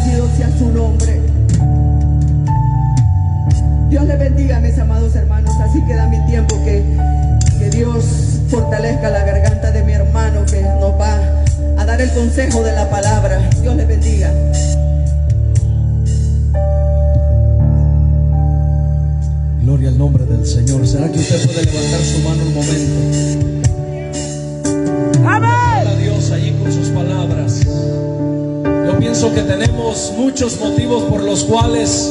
Bendecido sea su nombre. Dios le bendiga, mis amados hermanos. Así queda mi tiempo. Que Dios fortalezca la garganta de mi hermano, que nos va a dar el consejo de la palabra. Dios le bendiga. Gloria al nombre del Señor. ¿Será que usted puede levantar su mano un momento? ¡Amén! A Dios allí con sus palabras. Yo pienso que tenemos muchos motivos por los cuales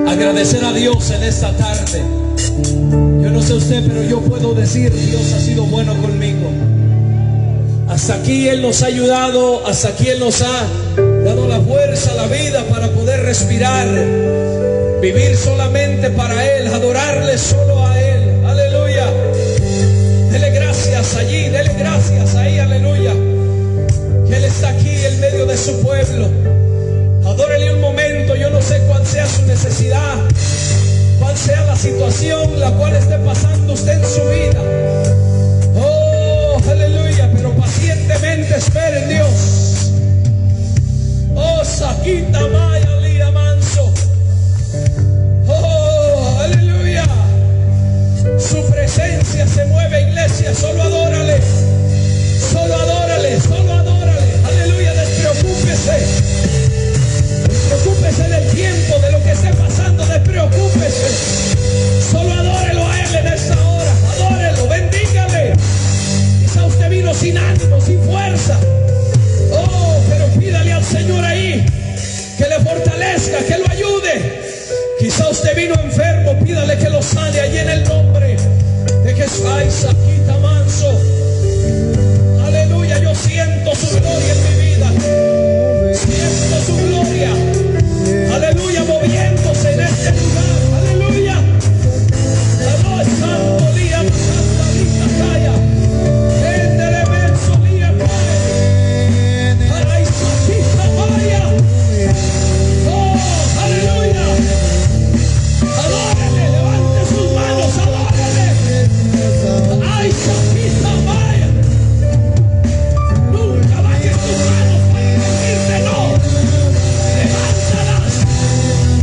agradecer a Dios en esta tarde. Yo no sé usted, pero yo puedo decir: Dios ha sido bueno conmigo. Hasta aquí Él nos ha ayudado, hasta aquí Él nos ha dado la fuerza, la vida para poder respirar, vivir solamente para Él, adorarle solo a Él. Aleluya. Dele gracias allí, dele gracias ahí, aleluya. Que Él está aquí en medio de su pueblo. Adórele un momento. Yo no sé cuál sea su necesidad, cuál sea la situación la cual esté pasando usted en su vida. Oh, aleluya. Pero pacientemente espere en Dios. Oh, Saquita Maya Lía Manso. Oh, aleluya. Su presencia se mueve, iglesia. Solo adórale. Solo adórale, solo adórale. Aleluya. Despreocúpese. Despreocúpese del tiempo, de lo que esté pasando. Despreocúpese. Solo adórelo a Él en esta hora. Adórelo, bendígale. Quizá usted vino sin ánimo, sin fuerza. Oh, pero pídale al Señor ahí que le fortalezca, que lo ayude. Quizá usted vino enfermo, pídale que lo sane allí en el nombre de Jesús. Ay, Saquita Manso. Aleluya, yo siento su gloria en mi vida. Siento su gloria. Aleluya, moviéndose en este lugar. Aleluya. Aleluya, santo día, santa vista, calla. Vendele verso día, ay, Saquita vaya. Oh, aleluya. Adórele, levante sus manos, adórele. Ay, Saquita vaya. Nunca bajes tus manos para decirte no.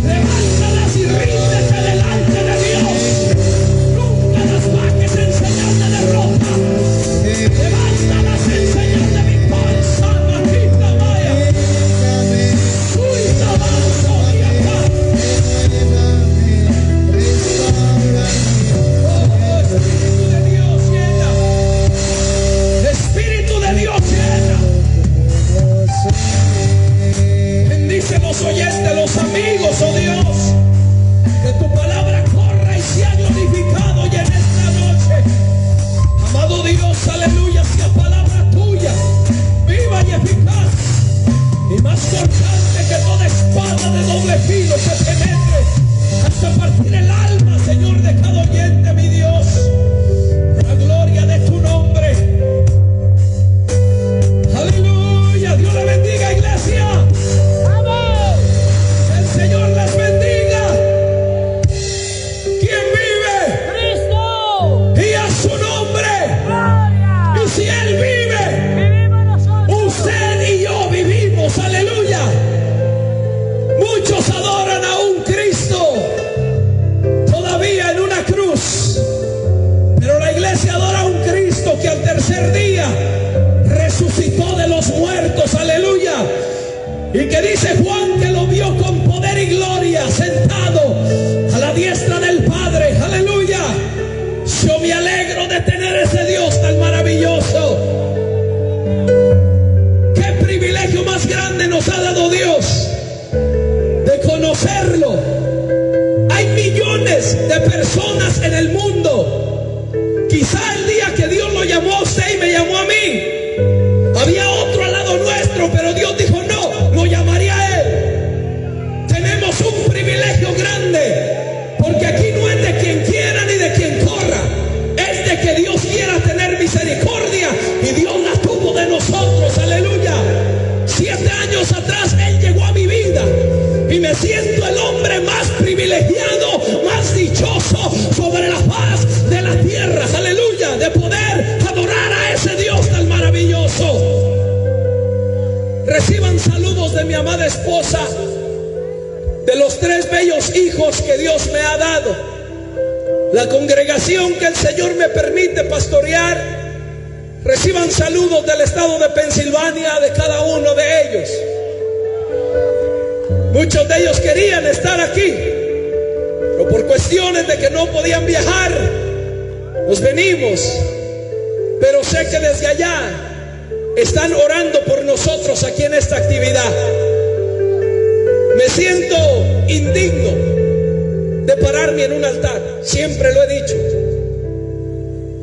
Levántalas y ríndete delante de Dios. Nunca las bajes en señal de derrota. Levántalas en señal de victoria. Sana, quita, vaya. Uy, tabazo y acá. Oh, Espíritu de Dios llena. Espíritu de Dios llena. Bendice los oyentes, los amigos, oh Dios. Que tu palabra corra y sea glorificado y en esta noche. Amado Dios, aleluya, sea palabra tuya, viva y eficaz, y más cortante que toda espada de doble filo, que penetre hasta partir el alma, Señor, de cada oyente, mi Dios. La gloria de tu nombre. Aleluya. Dios le bendiga, iglesia. El Señor les bendiga. ¿Quién vive? ¡Cristo! Y a su nombre. ¡Gloria! Y si Él vive, ¡Vivimos nosotros! usted y yo vivimos. Aleluya. Muchos adoran a un Cristo todavía en una cruz, pero la iglesia adora a un Cristo que al tercer día resucitó de los muertos. Aleluya. Y que dice Juan que lo vio con poder y gloria sentado a la diestra del Padre. Aleluya. Yo me alegro de tener ese Dios tan maravilloso. Qué privilegio más grande nos ha dado Dios de conocerlo. Hay millones de personas en el mundo. Quizá el día que Dios lo llamó a usted y me llamó a mí, había otro al lado nuestro, pero Dios dijo no, lo llamaría a Él. Tenemos un privilegio grande, porque aquí no es de quien quiera ni de quien corra, es de que Dios quiera tener misericordia, y Dios la tuvo de nosotros. Aleluya. 7 años atrás Él llegó a mi vida y me siento el hombre más privilegiado, más dichoso sobre la faz de la tierra. Aleluya. De poder adorar a ese Dios tan maravilloso. Reciban saludos de mi amada esposa, de los 3 bellos hijos que Dios me ha dado, la congregación que el Señor me permite pastorear. Reciban saludos del estado de Pensilvania, de cada uno de ellos. Muchos de ellos querían estar aquí, pero por cuestiones de que no podían viajar, nos venimos. Pero sé que desde allá están orando por nosotros aquí en esta actividad. Me siento indigno de pararme en un altar, siempre lo he dicho,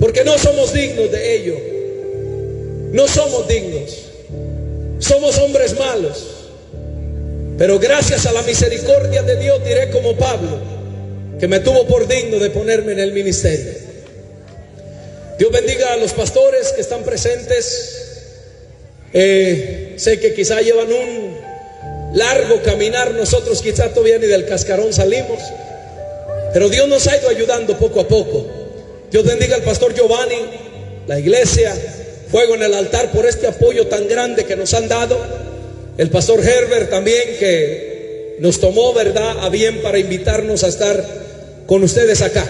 porque no somos dignos de ello. No somos dignos, somos hombres malos, pero gracias a la misericordia de Dios diré como Pablo, que me tuvo por digno de ponerme en el ministerio. Dios bendiga a los pastores que están presentes. Sé que quizá llevan un largo caminar, nosotros quizá todavía ni del cascarón salimos, pero Dios nos ha ido ayudando poco a poco. Dios bendiga al pastor Giovanni, la iglesia, fuego en el altar por este apoyo tan grande que nos han dado. El pastor Herbert también, que nos tomó, ¿verdad?, a bien para invitarnos a estar con ustedes acá.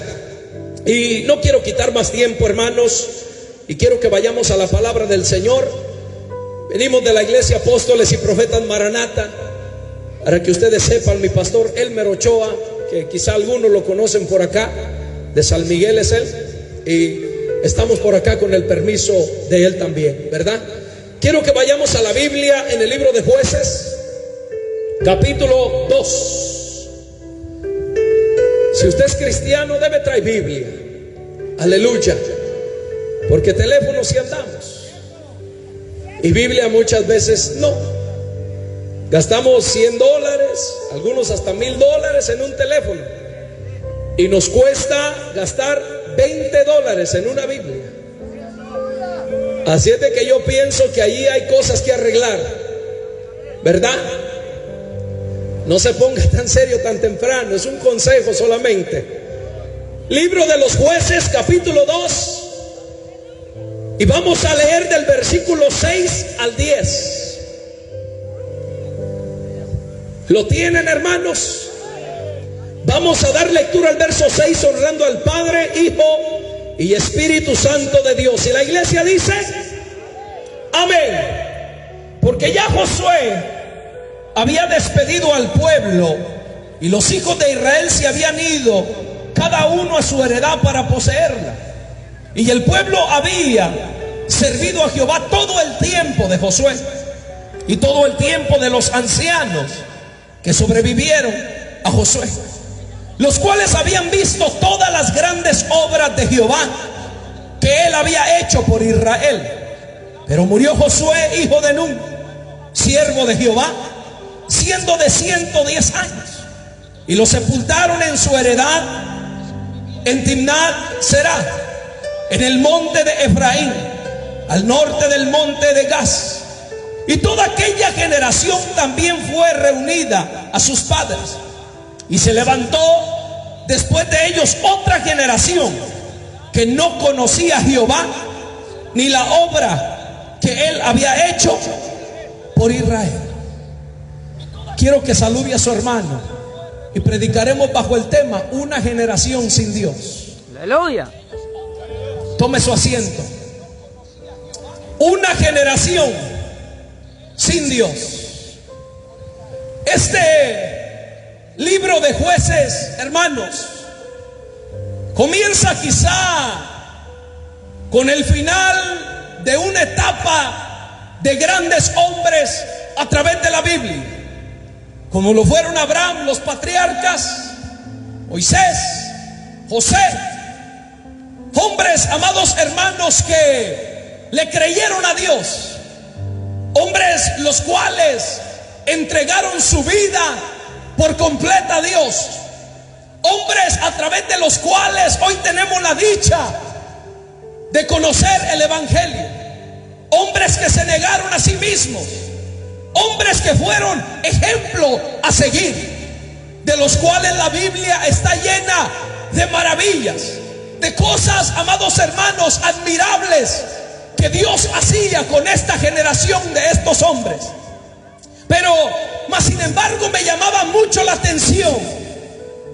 Y no quiero quitar más tiempo, hermanos, y quiero que vayamos a la palabra del Señor. Venimos de la iglesia Apóstoles y Profetas Maranata. Para que ustedes sepan, mi pastor Elmer Ochoa, que quizá algunos lo conocen por acá, de San Miguel es él, y estamos por acá con el permiso de él también, ¿verdad? Quiero que vayamos a la Biblia en el libro de Jueces, capítulo 2. Si usted es cristiano, debe traer Biblia. Aleluya. Porque teléfono sí andamos, y Biblia muchas veces no. Gastamos $100, algunos hasta $1000 en un teléfono, y nos cuesta gastar $20 en una Biblia. Así es de que yo pienso que allí hay cosas que arreglar, ¿verdad? No se ponga tan serio tan temprano, es un consejo solamente. Libro de los Jueces, capítulo 2, y vamos a leer del versículo 6 al 10. ¿Lo tienen, hermanos? Vamos a dar lectura al verso 6, honrando al Padre, Hijo y Espíritu Santo de Dios. Y la iglesia dice: amén. Porque ya Josué había despedido al pueblo, y los hijos de Israel se habían ido, cada uno a su heredad para poseerla. Y el pueblo había servido a Jehová todo el tiempo de Josué, y todo el tiempo de los ancianos que sobrevivieron a Josué, los cuales habían visto todas las grandes obras de Jehová que él había hecho por Israel. Pero murió Josué, hijo de Nun, siervo de Jehová, siendo de 110 años, y lo sepultaron en su heredad en Timnat Será, en el monte de Efraín, al norte del monte de Gaz. Y toda aquella generación también fue reunida a sus padres. Y se levantó después de ellos otra generación que no conocía a Jehová, ni la obra que él había hecho por Israel. Quiero que salude a su hermano, y predicaremos bajo el tema: una generación sin Dios. Aleluya. Tome su asiento. Una generación sin Dios. Este libro de Jueces, hermanos, comienza quizá con el final de una etapa de grandes hombres a través de la Biblia, como lo fueron Abraham, los patriarcas, Moisés, José, hombres, amados hermanos, que le creyeron a Dios, hombres los cuales entregaron su vida por completa a Dios, hombres a través de los cuales hoy tenemos la dicha de conocer el Evangelio, hombres que se negaron a sí mismos, hombres que fueron ejemplo a seguir, de los cuales la Biblia está llena de maravillas, de cosas, amados hermanos, admirables que Dios hacía con esta generación de estos hombres. Pero, más sin embargo, me llamaba mucho la atención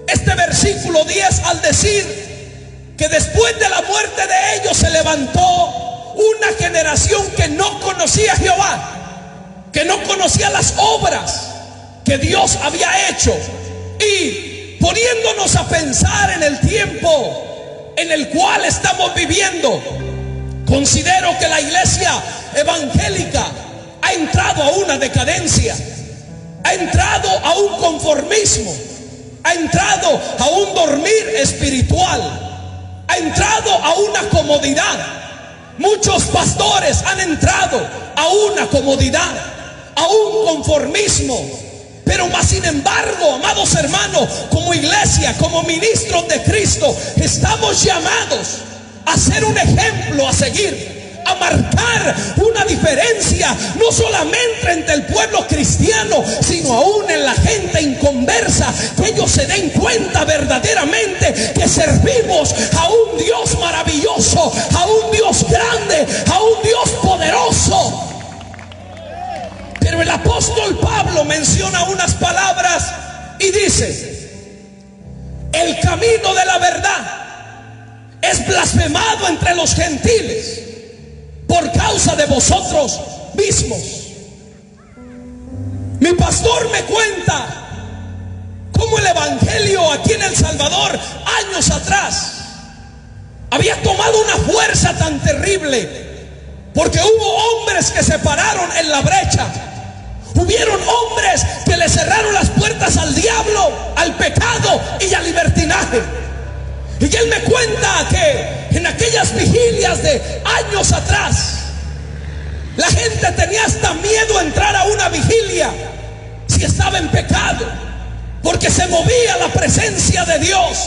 este versículo 10 al decir que después de la muerte de ellos se levantó una generación que no conocía a Jehová, que no conocía las obras que Dios había hecho. Y poniéndonos a pensar en el tiempo en el cual estamos viviendo, considero que la iglesia evangélica ha entrado a una decadencia, ha entrado a un conformismo, ha entrado a un dormir espiritual, ha entrado a una comodidad. Muchos pastores han entrado a una comodidad, a un conformismo. Pero más sin embargo, amados hermanos, como iglesia, como ministros de Cristo, estamos llamados a ser un ejemplo a seguir, a marcar una diferencia, no solamente entre el pueblo cristiano, sino aún en la gente inconversa, que ellos se den cuenta verdaderamente que servimos a un Dios maravilloso, a un Dios grande, a un Dios poderoso. Pero el apóstol Pablo menciona unas palabras y dice: el camino de la verdad es blasfemado entre los gentiles por causa de vosotros mismos. Mi pastor me cuenta cómo el evangelio aquí en El Salvador, años atrás, había tomado una fuerza tan terrible, porque hubo hombres que se pararon en la brecha. Hubieron hombres que le cerraron las puertas al diablo, al pecado y al libertinaje. Y él me cuenta que en aquellas vigilias de años atrás, la gente tenía hasta miedo a entrar a una vigilia si estaba en pecado, porque se movía la presencia de Dios.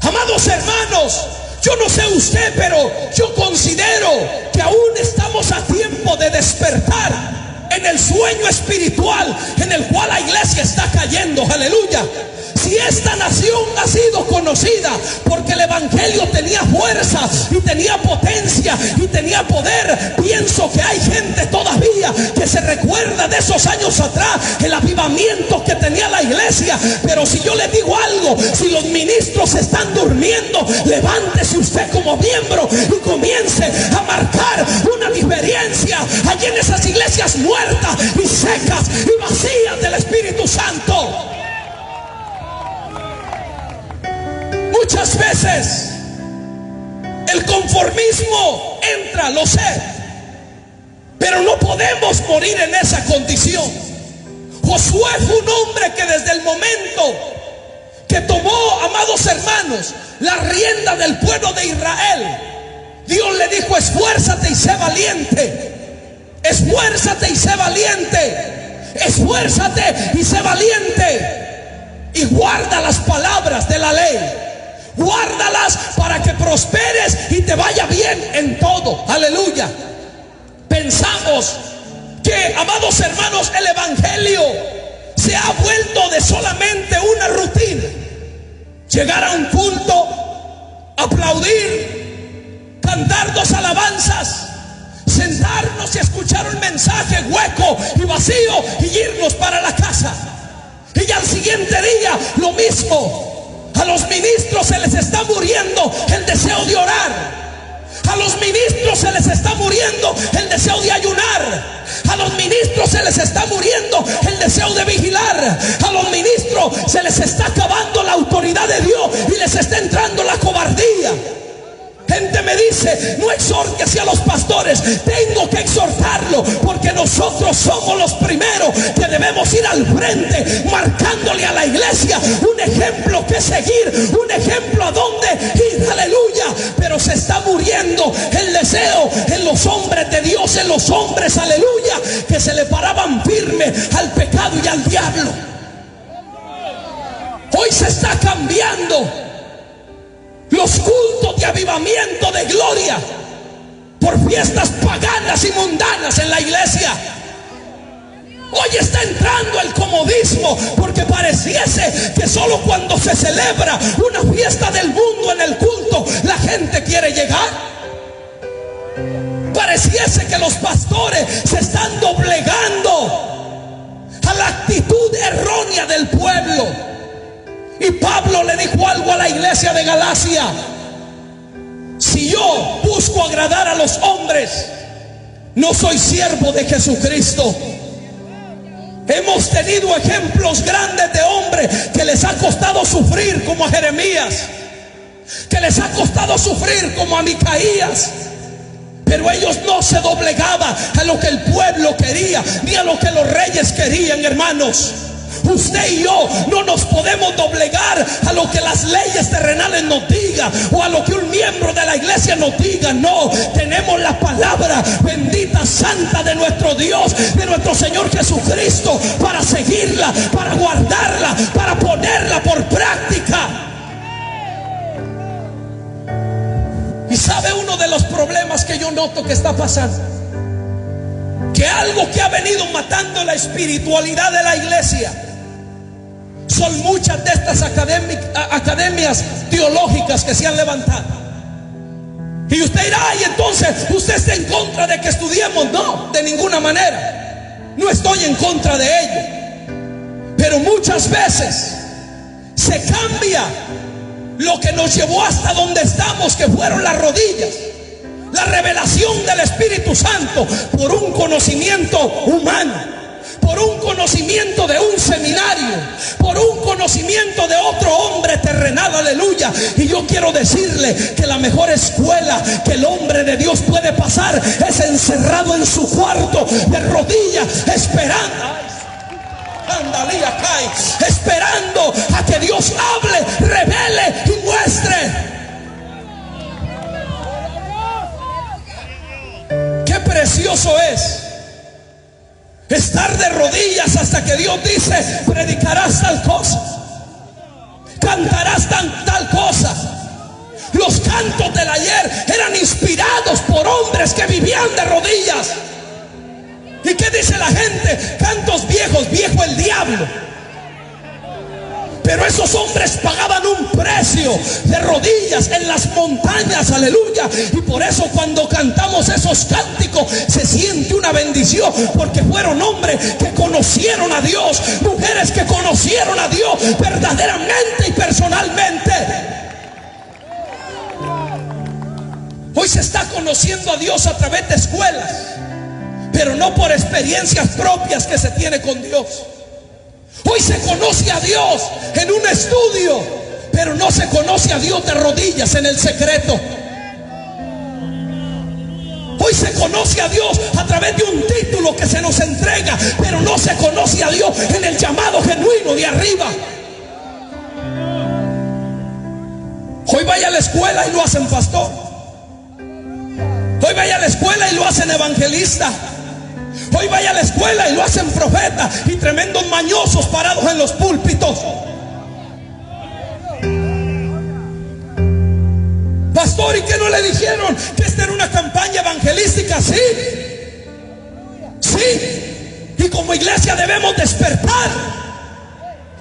Amados hermanos, yo no sé usted, pero yo considero que aún estamos a tiempo de despertar en el sueño espiritual en el cual la iglesia está cayendo. Aleluya. Si esta nación ha sido conocida porque el evangelio tenía fuerza y tenía potencia y tenía poder, pienso que hay gente todavía que se recuerda de esos años atrás, el avivamiento que tenía la iglesia. Pero si yo le digo algo, si los ministros están durmiendo, levántese usted como miembro y comience a marcar una diferencia allí en esas iglesias muertas y secas y vacías del Espíritu Santo. Muchas veces el conformismo entra, lo sé, pero no podemos morir en esa condición. Josué fue un hombre que desde el momento que tomó, amados hermanos, la rienda del pueblo de Israel, Dios le dijo: esfuérzate y sé valiente, esfuérzate y sé valiente, esfuérzate y sé valiente, y guarda las palabras de la ley. Guárdalas para que prosperes y te vaya bien en todo. Aleluya. Pensamos que, amados hermanos, el evangelio se ha vuelto de solamente una rutina. Llegar a un culto, aplaudir, cantar 2 alabanzas, sentarnos y escuchar un mensaje hueco y vacío y irnos para la casa. Y al siguiente día lo mismo. A los ministros se les está muriendo el deseo de orar. A los ministros se les está muriendo el deseo de ayunar. A los ministros se les está muriendo el deseo de vigilar. A los ministros se les está acabando la autoridad de Dios y les está entrando la cobardía. Gente me dice: no exhorte hacia los pastores. Tengo que exhortarlo, porque nosotros somos los primeros que debemos ir al frente, marcándole a la iglesia un ejemplo que seguir, un ejemplo a dónde ir. Aleluya. Pero se está muriendo el deseo en los hombres de Dios, en los hombres, aleluya, que se le paraban firme al pecado y al diablo. Hoy se está cambiando los cultos de avivamiento de gloria por fiestas paganas y mundanas en la iglesia. Hoy está entrando el comodismo, porque pareciese que solo cuando se celebra una fiesta del mundo en el culto la gente quiere llegar. Pareciese que los pastores se están doblegando a la actitud errónea del pueblo. Y Pablo le dijo algo a la iglesia de Galacia: si yo busco agradar a los hombres, no soy siervo de Jesucristo. Hemos tenido ejemplos grandes de hombres que les ha costado sufrir, como a Jeremías, que les ha costado sufrir, como a Micaías, pero ellos no se doblegaban a lo que el pueblo quería, ni a lo que los reyes querían, hermanos. Usted y yo no nos podemos doblegar a lo que las leyes terrenales nos digan, o a lo que un miembro de la iglesia nos diga. No, tenemos la palabra bendita, santa de nuestro Dios, de nuestro Señor Jesucristo, para seguirla, para guardarla, para ponerla por práctica. Y sabe uno de los problemas que yo noto que está pasando, que algo que ha venido matando la espiritualidad de la iglesia son muchas de estas academias teológicas que se han levantado. Y usted dirá: ay, entonces usted está en contra de que estudiemos. No, de ninguna manera, no estoy en contra de ello. Pero muchas veces se cambia lo que nos llevó hasta donde estamos, que fueron las rodillas, la revelación del Espíritu Santo, por un conocimiento humano, por un conocimiento de un seminario, por un conocimiento de otro hombre terrenal. Aleluya. Y yo quiero decirle que la mejor escuela que el hombre de Dios puede pasar es encerrado en su cuarto, de rodillas, esperando a que Dios hable, revele y muestre. Qué precioso es estar de rodillas hasta que Dios dice: predicarás tal cosa, cantarás tal cosa. Los cantos del ayer eran inspirados por hombres que vivían de rodillas. ¿Y qué dice la gente? Cantos viejos, viejo el diablo. Pero esos hombres pagaban un precio de rodillas en las montañas, aleluya. Y por eso cuando cantamos esos cánticos se siente una bendición, porque fueron hombres que conocieron a Dios, mujeres que conocieron a Dios verdaderamente y personalmente. Hoy se está conociendo a Dios a través de escuelas, pero no por experiencias propias que se tiene con Dios. Hoy se conoce a Dios en un estudio, pero no se conoce a Dios de rodillas en el secreto. Hoy se conoce a Dios a través de un título que se nos entrega, pero no se conoce a Dios en el llamado genuino de arriba. Hoy vaya a la escuela y lo hacen pastor. Hoy vaya a la escuela y lo hacen evangelista. Hoy vaya a la escuela y lo hacen profeta, y tremendos mañosos parados en los púlpitos. Pastor, ¿y qué no le dijeron que esta era una campaña evangelística? Sí, sí. Y como iglesia debemos despertar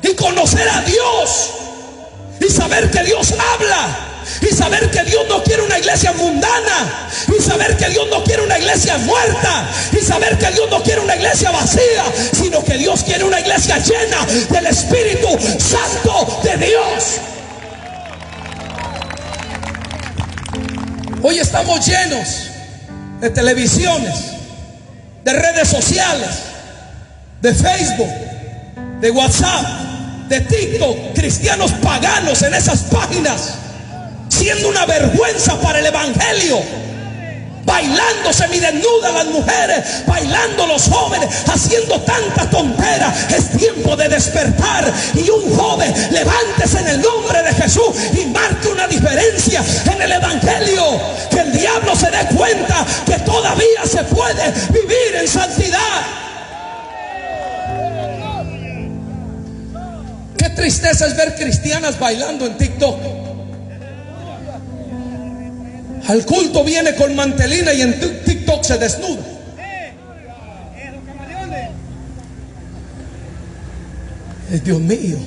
y conocer a Dios, y saber que Dios habla, y saber que Dios no quiere una iglesia mundana, y saber que Dios no quiere una iglesia muerta, y saber que Dios no quiere una iglesia vacía, sino que Dios quiere una iglesia llena del Espíritu Santo de Dios. Hoy estamos llenos de televisiones, de redes sociales, de Facebook, de WhatsApp, de TikTok, cristianos paganos en esas páginas, siendo una vergüenza para el evangelio, bailando semidesnudas las mujeres, bailando los jóvenes, haciendo tanta tontera. Es tiempo de despertar, y un joven, levántese en el nombre de Jesús y marque una diferencia en el evangelio, que el diablo se dé cuenta que todavía se puede vivir en santidad. Qué tristeza es ver cristianas bailando en TikTok. Al culto viene con mantelina y en TikTok se desnuda. Dios mío.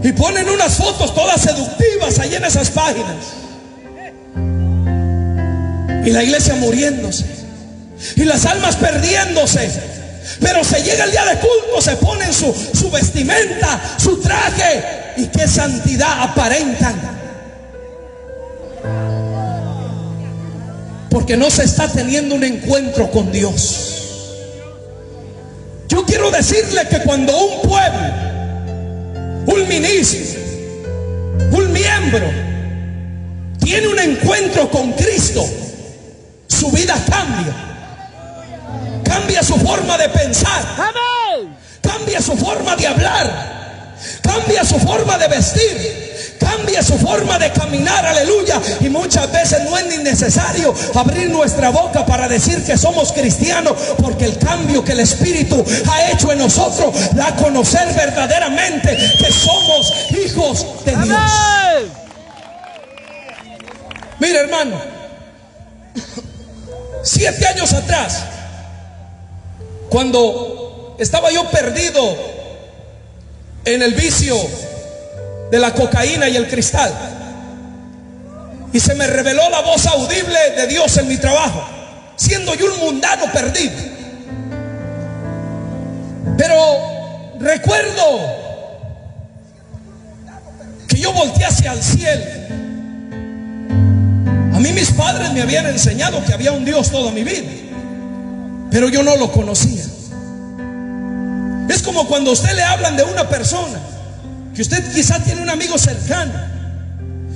Y ponen unas fotos todas seductivas ahí en esas páginas. Y la iglesia muriéndose. y las almas perdiéndose. Pero se llega el día de culto, se ponen su vestimenta, su traje, y qué santidad aparentan, porque no se está teniendo un encuentro con Dios. Yo quiero decirle que cuando un pueblo, un ministro, un miembro tiene un encuentro con Cristo, su vida cambia. Cambia su forma de pensar, Amén. cambia su forma de hablar, cambia su forma de vestir, cambia su forma de caminar, aleluya. Y muchas veces no es ni necesario abrir nuestra boca para decir que somos cristianos, porque el cambio que el Espíritu ha hecho en nosotros da a conocer verdaderamente que somos hijos de Dios. Amén. Mira, hermano, 7 años atrás, cuando estaba yo perdido en el vicio de la cocaína y el cristal, y se me reveló la voz audible de Dios en mi trabajo, siendo yo un mundano perdido. Pero recuerdo que yo volteé hacia el cielo. A mí mis padres me habían enseñado que había un Dios toda mi vida, pero yo no lo conocía. Es como cuando a usted le hablan de una persona que usted quizá tiene un amigo cercano,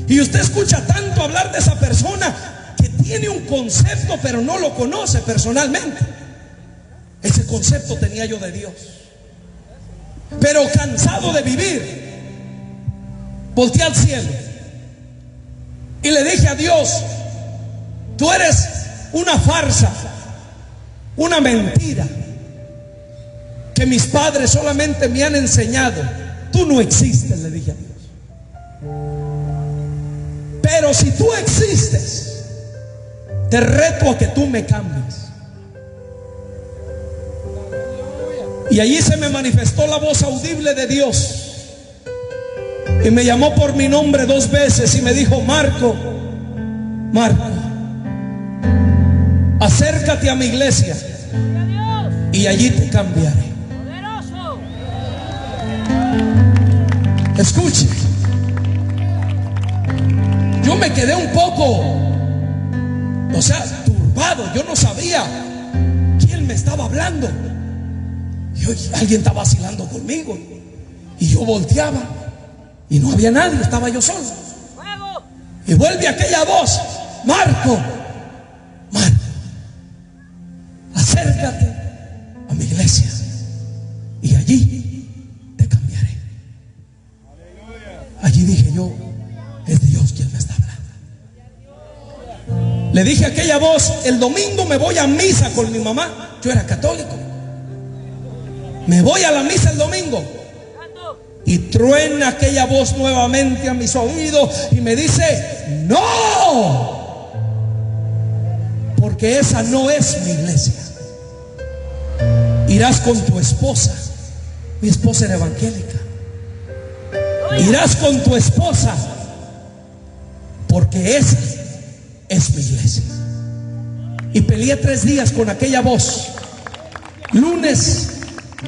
y usted escucha tanto hablar de esa persona que tiene un concepto pero no lo conoce personalmente. Ese concepto tenía yo de Dios, pero cansado de vivir, volteé al cielo y le dije a Dios: tú eres una farsa, una mentira que mis padres solamente me han enseñado. Tú no existes, le dije a Dios. Pero si tú existes, te reto a que tú me cambies. Y allí se me manifestó la voz audible de Dios, y me llamó por mi nombre 2 veces y me dijo: Marco, Marco, acércate a mi iglesia y allí te cambiaré. Poderoso. Escuche, yo me quedé un poco, turbado. Yo no sabía quién me estaba hablando. Alguien estaba vacilando conmigo, y yo volteaba y no había nadie, estaba yo solo. Fuego. Y vuelve aquella voz: Marco, Marco, acércate a mi iglesia y allí te cambiaré. Allí dije yo: es Dios quien me está hablando. Le dije a aquella voz: el domingo me voy a misa con mi mamá. Yo era católico. Me voy a la misa el domingo. Y truena aquella voz nuevamente a mis oídos y me dice: no, porque esa no es mi iglesia. Irás con tu esposa. Mi esposa era evangélica. Irás con tu esposa, porque esa es mi iglesia. Y peleé 3 días con aquella voz, lunes,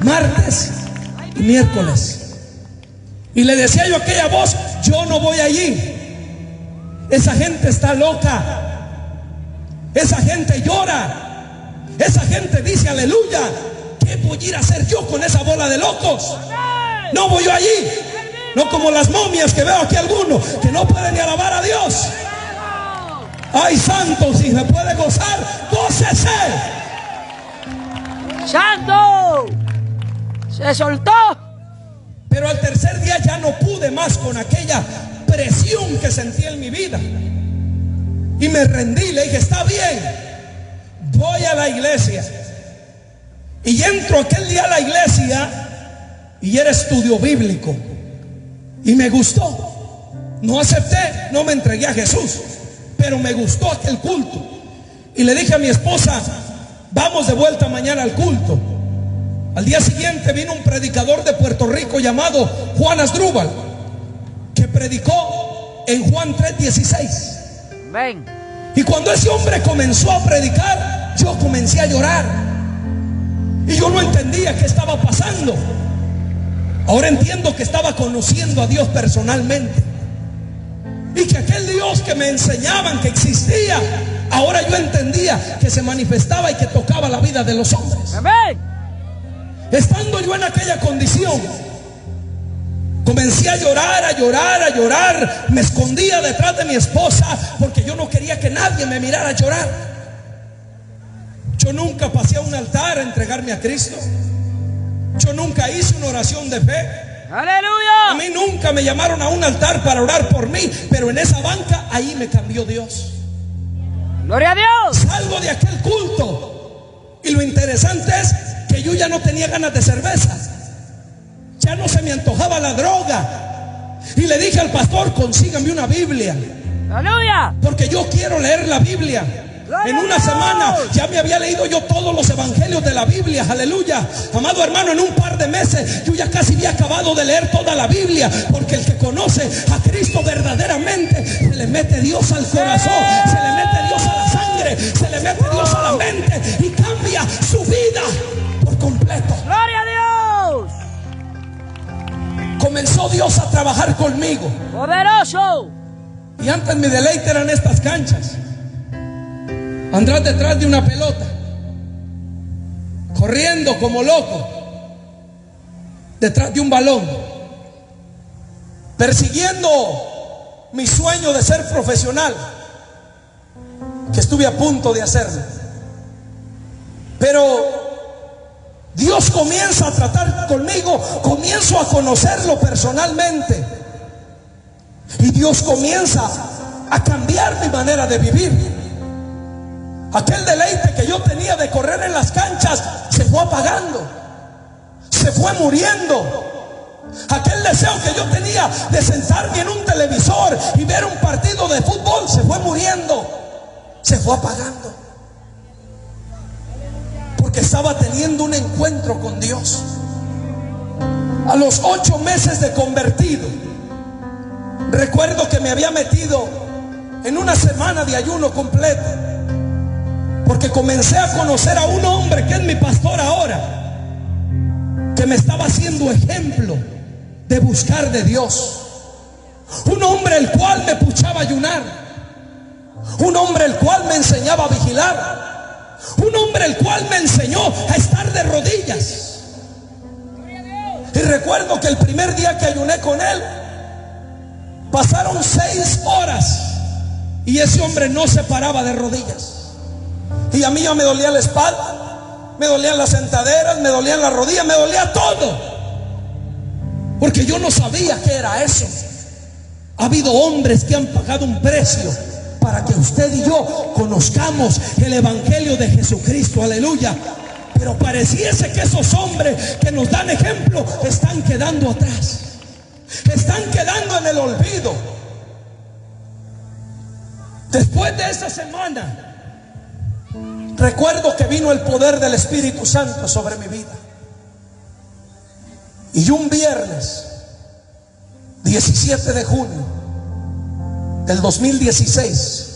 martes y miércoles. Y le decía yo a aquella voz: yo no voy allí. Esa gente está loca. Esa gente llora. Esa gente dice aleluya. ¿Qué voy a ir a hacer yo con esa bola de locos? No voy yo allí. No como las momias que veo aquí, algunos que no pueden ni alabar a Dios. Ay, santo, si se puede gozar, gócese. ¡Santo! ¡Se soltó! Pero al tercer día ya no pude más con aquella presión que sentí en mi vida, y me rendí. Le dije: está bien, voy a la iglesia. Y entro aquel día a la iglesia, y era estudio bíblico, y me gustó. No acepté, no me entregué a Jesús, pero me gustó aquel culto. Y le dije a mi esposa: vamos de vuelta mañana al culto. Al día siguiente vino un predicador de Puerto Rico llamado Juan Asdrúbal, que predicó en Juan 3:16. Amén. Y cuando ese hombre comenzó a predicar, yo comencé a llorar y yo no entendía qué estaba pasando. Ahora entiendo que estaba conociendo a Dios personalmente y que aquel Dios que me enseñaban que existía, ahora yo entendía que se manifestaba y que tocaba la vida de los hombres. Amén. Estando yo en aquella condición, comencé a llorar, a llorar, a llorar. Me escondía detrás de mi esposa porque yo no quería que nadie me mirara llorar. Yo nunca pasé a un altar a entregarme a Cristo. Yo nunca hice una oración de fe. Aleluya. A mí nunca me llamaron a un altar para orar por mí, pero en esa banca ahí me cambió Dios. Gloria a Dios. Salgo de aquel culto y lo interesante es que yo ya no tenía ganas de cerveza, ya no se me antojaba la droga, y le dije al pastor: consígame una Biblia, Aleluya. porque yo quiero leer la Biblia. En una semana ya me había leído yo todos los evangelios de la Biblia. Aleluya. Amado hermano, en un par de meses yo ya casi había acabado de leer toda la Biblia, porque el que conoce a Cristo verdaderamente, se le mete Dios al corazón, se le mete Dios a la sangre, se le mete Dios a la mente y cambia su vida por completo. Gloria a Dios. Comenzó Dios a trabajar conmigo, Poderoso. y antes mi deleite eran estas canchas. Andar detrás de una pelota, corriendo como loco detrás de un balón, persiguiendo mi sueño de ser profesional, que estuve a punto de hacerlo. Pero Dios comienza a tratar conmigo, comienzo a conocerlo personalmente, y Dios comienza a cambiar mi manera de vivir. Aquel deleite que yo tenía de correr en las canchas se fue apagando, se fue muriendo. Aquel deseo que yo tenía de sentarme en un televisor y ver un partido de fútbol se fue muriendo, se fue apagando, porque estaba teniendo un encuentro con Dios. A los 8 meses de convertido, recuerdo que me había metido en una semana de ayuno completo, porque comencé a conocer a un hombre que es mi pastor ahora, que me estaba haciendo ejemplo de buscar de Dios. Un hombre el cual me puchaba a ayunar, un hombre el cual me enseñaba a vigilar, un hombre el cual me enseñó a estar de rodillas. Y recuerdo que el primer día que ayuné con él, pasaron 6 horas y ese hombre no se paraba de rodillas. Y a mí ya me dolía la espalda, me dolían las sentaderas, me dolían las rodillas, me dolía todo, porque yo no sabía qué era eso. Ha habido hombres que han pagado un precio para que usted y yo conozcamos el evangelio de Jesucristo. Aleluya. Pero pareciese que esos hombres que nos dan ejemplo están quedando atrás, están quedando en el olvido. Después de esa semana, recuerdo que vino el poder del Espíritu Santo sobre mi vida. Y un viernes 17 de junio del 2016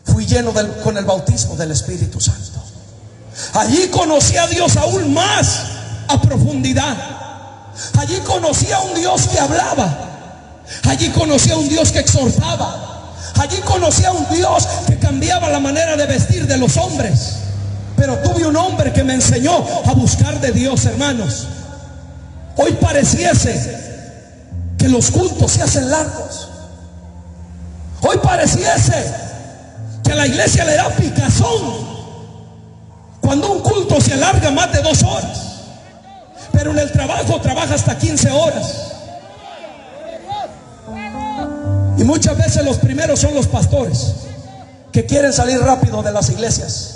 fui lleno con el bautismo del Espíritu Santo. Allí conocí a Dios aún más a profundidad. Allí conocí a un Dios que hablaba. Allí conocí a un Dios que exhortaba. Allí conocí a un Dios que cambiaba la manera de vestir de los hombres. Pero tuve un hombre que me enseñó a buscar de Dios, hermanos. Hoy pareciese que los cultos se hacen largos. Hoy pareciese que a la iglesia le da picazón cuando un culto se alarga más de 2 horas. Pero en el trabajo trabaja hasta 15 horas. Y muchas veces los primeros son los pastores, que quieren salir rápido de las iglesias.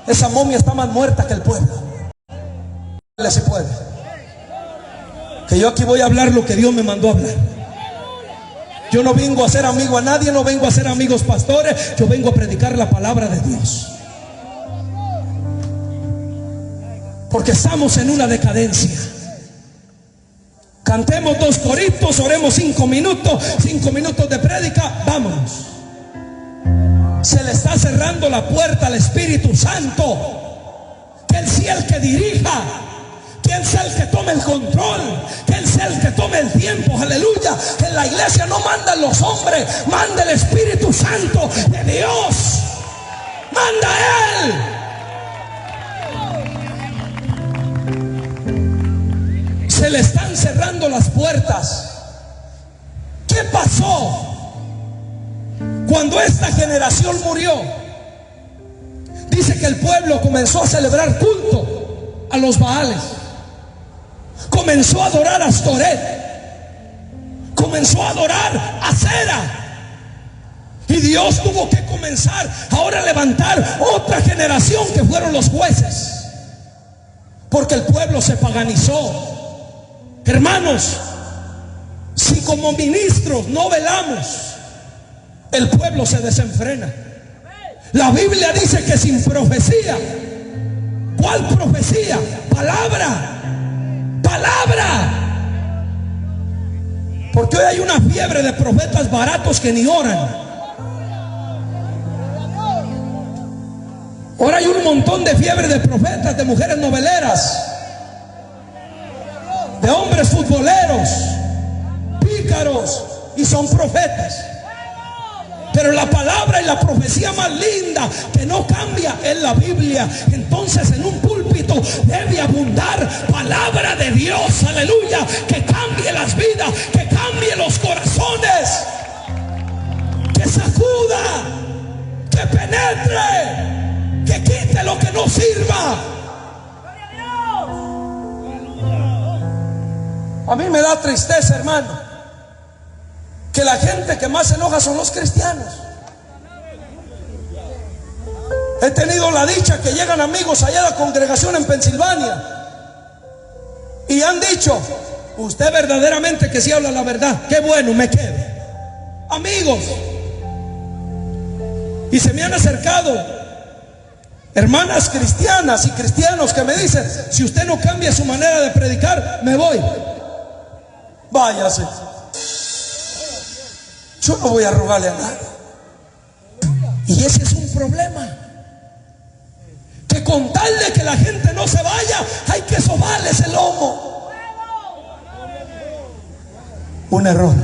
Esa momia está más muerta que el pueblo. Si puede, que yo aquí voy a hablar lo que Dios me mandó a hablar. Yo no vengo a ser amigo a nadie, no vengo a ser amigos pastores. Yo vengo a predicar la palabra de Dios, porque estamos en una decadencia. Cantemos 2 coritos, oremos 5 minutos, 5 minutos de prédica, vámonos. Se le está cerrando la puerta al Espíritu Santo. Que Él sea el que dirija, que Él sea el que tome el control, que Él sea el que tome el tiempo. Aleluya. En la iglesia no mandan los hombres, manda el Espíritu Santo de Dios. Manda Él. Se le están cerrando las puertas. ¿Qué pasó cuando esta generación murió? Dice que el pueblo comenzó a celebrar culto a los Baales, comenzó a adorar a Astoret, comenzó a adorar a Cera. Y Dios tuvo que comenzar ahora a levantar otra generación, que fueron los jueces, porque el pueblo se paganizó. Hermanos, si como ministros no velamos, el pueblo se desenfrena. La Biblia dice que sin profecía, ¿cuál profecía? Palabra, palabra. Porque hoy hay una fiebre de profetas baratos que ni oran. Ahora hay un montón de fiebre de profetas, de mujeres noveleras, de hombres futboleros, pícaros, y son profetas. Pero la palabra y la profecía más linda que no cambia es la Biblia. Entonces en un púlpito debe abundar palabra de Dios, aleluya, que cambie las vidas, que cambie los corazones, que sacuda, que penetre, que quite lo que no sirva. A mí me da tristeza, hermano, que la gente que más se enoja son los cristianos. He tenido la dicha que llegan amigos allá a la congregación en Pensilvania y han dicho: usted verdaderamente que sí habla la verdad, qué bueno, me quedo. Amigos. Y se me han acercado hermanas cristianas y cristianos que me dicen: si usted no cambia su manera de predicar, me voy. Váyase. Yo no voy a rogarle a nadie. Y ese es un problema, que con tal de que la gente no se vaya, hay que sobarles el lomo. Un error.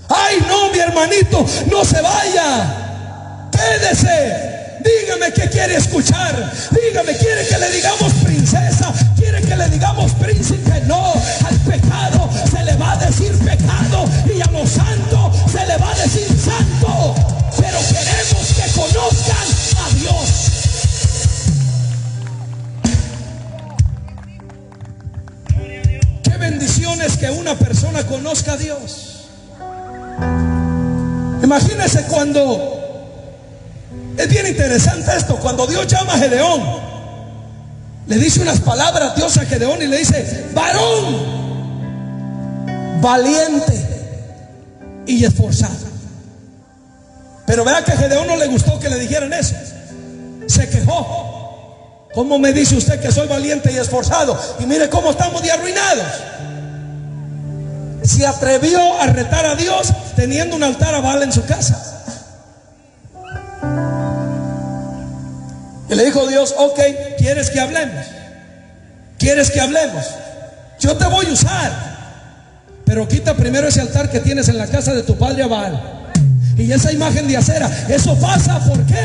Ay, no, mi hermanito, no se vaya, quédese. Dígame qué quiere escuchar. Dígame, ¿quiere que le digamos princesa? ¿Quiere que le digamos príncipe? No, al pecado se le va a decir pecado, y a lo santo se le va a decir santo. Pero queremos que conozcan a Dios. Qué bendición es que una persona conozca a Dios. Imagínense cuando... Es bien interesante esto. Cuando Dios llama a Gedeón, le dice unas palabras Dios a Gedeón y le dice: varón valiente y esforzado. Pero vea que a Gedeón no le gustó que le dijeran eso. Se quejó: ¿cómo me dice usted que soy valiente y esforzado? Y mire cómo estamos de arruinados. Se atrevió a retar a Dios teniendo un altar a Baal en su casa. Y le dijo Dios: ok, ¿quieres que hablemos? ¿Quieres que hablemos? Yo te voy a usar, pero quita primero ese altar que tienes en la casa de tu padre Baal y esa imagen de acera. Eso pasa, ¿por qué?